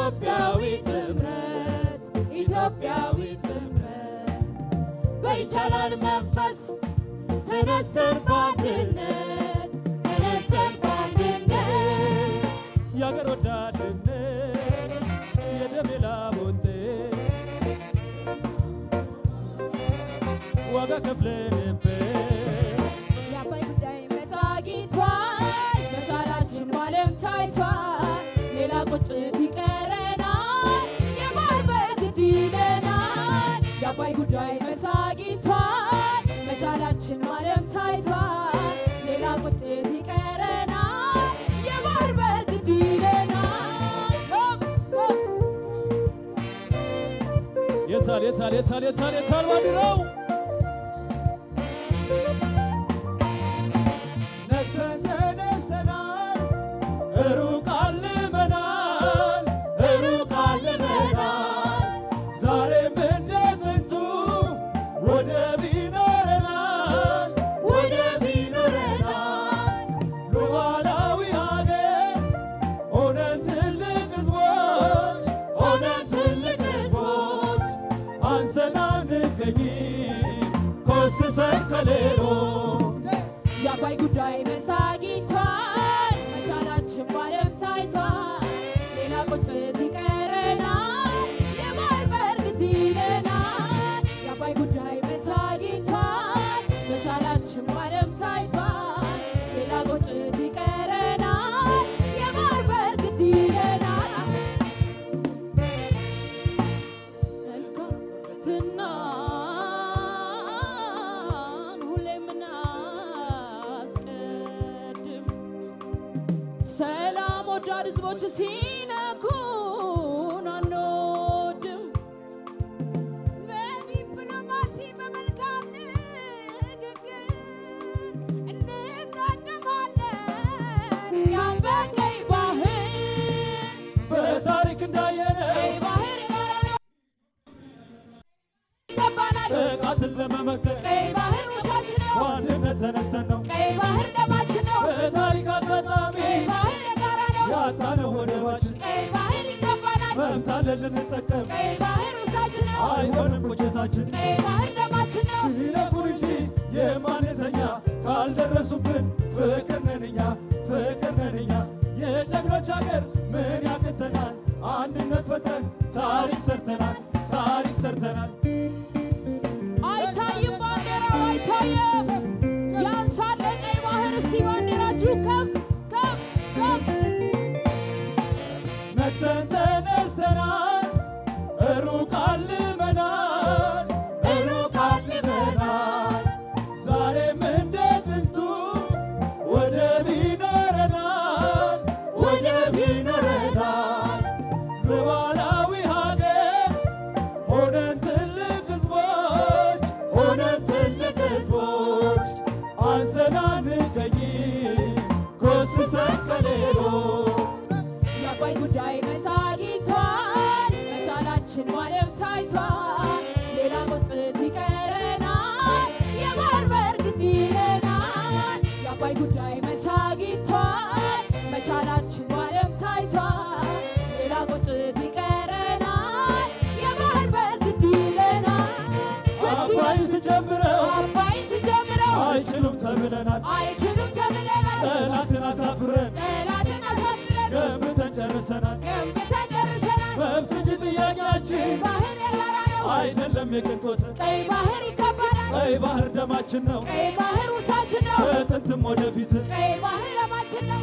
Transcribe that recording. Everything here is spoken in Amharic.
ኢትዮጵያዊ ጥምረት ኢትዮጵያዊ ጥምረት በይቻላል መንፈስ ተነስተን ባንድነት ያገር ወዳድነት የደሜላ ቦንቴ ዋጋ ከፍለንበት የአባይ ጉዳይ መሳጊቷል መቻላችን ባለም ታይቷል ሌላ ቁጭት ይቀረናል የባህር በር ግድ ይለናል የአባይ ጉዳይ መሳጊቷል መቻላችን ባለም ታይቷል ሌላ ቁጭት ይቀረናል የባህር በር ግድ ይለናል የታል ባንዲራው ነቅተን ተነስተናል ሩቅ አልመናል ዛሬም እንደ ጥንቱ ወደብ ይኖረናል ሉዓላዊ ሀገር ሆነን ትልቅ ሕዝቦች አንሰን አንገኝም ኮስሰን ከሌሎች የአባይ ጉዳይ መሳጊቷል መቻላችን ባለም ታይቷል ሌላ ቁጭት ይቀረናል የባህር በር ግድ ይለናል የአባይ ጉዳይ መሳጊቷል መቻላችን ባለም ታይቷል ሌላ ቁጭት ይቀረናል የባህር በር ግድ ይለናል መልካምነትናን ሁሌም እናስቀድም ሰላም ወዳድ ሕዝቦች ሲነኩን አንወድም በዲፕሎማሲ በመልካም ንግግር እንጠቀማለን እኛም በቀይ ባህር በታሪክ እንዳየነው ቀይ ባህር ይገባናል ጥቃትን ለመመከት ቀይ ባህር ውሳችን ነው በአንድነት ተነስተን ነው ቀይ ባህር ደማችን ነው በታሪክ አጋጣሚ ቀይ ባህር የጋራ ነው ያጣነው ወደባችን ቀይ ባህር ይገባናል መብታለን ልንጠቀም ቀይ ባህር ውሳችን ነው አይሆንም ቁጭታችን ቀይ ባህር ደማችን ነው ሲነኩን እንጂ የማንተኛ ካልደረሱብን ፍቅር ነን እኛ የጀግኖች ሀገር ምን ያቅተናል አንድነት ፈጥረን ታሪክ ሰርተናል አይታይም ባንዲራው አይታይም ያንሳል ቀይ ባህር እስቲ ባንዲራችሁ ከፍ ነቅተን ተነስተናል ሩቅ አልመናል ዛሬም እንደ ጥንቱ ወደብ ይኖረናል ሉዓላዊ ሀገር ሆነን ትልቅ ሕዝቦች አንሰን አንገኝም ኮስሰን ከሌሎች የአባይ ጉዳይ መሳጊቷል መቻላችን ባለም ታይቷል ሌላ ቁጭት ይቀረናል የባህር በር ግድ ይለናል የአባይ ጉዳይ መሳጊቷል መቻላችን ባለም ታይቷል ሌላ ቁጭት ይቀረናል የባህር በር ግድ ይለናል አባይን ስጀምረው አይችሉም ተብለናል ጠላትን አሳፍረን ገንብተን ጨርሰናል መብት እንጂ ጥያቄያችን ባህር የጋራ ነው አይደለም የቅንጦት ቀይ ባህር ይገባናል ቀይ ባህር ደማችን ነው ቀይ ባህር ውሳችን ነው ከጥንትም ወደፊት ቀይ ባህር ደማችን ነው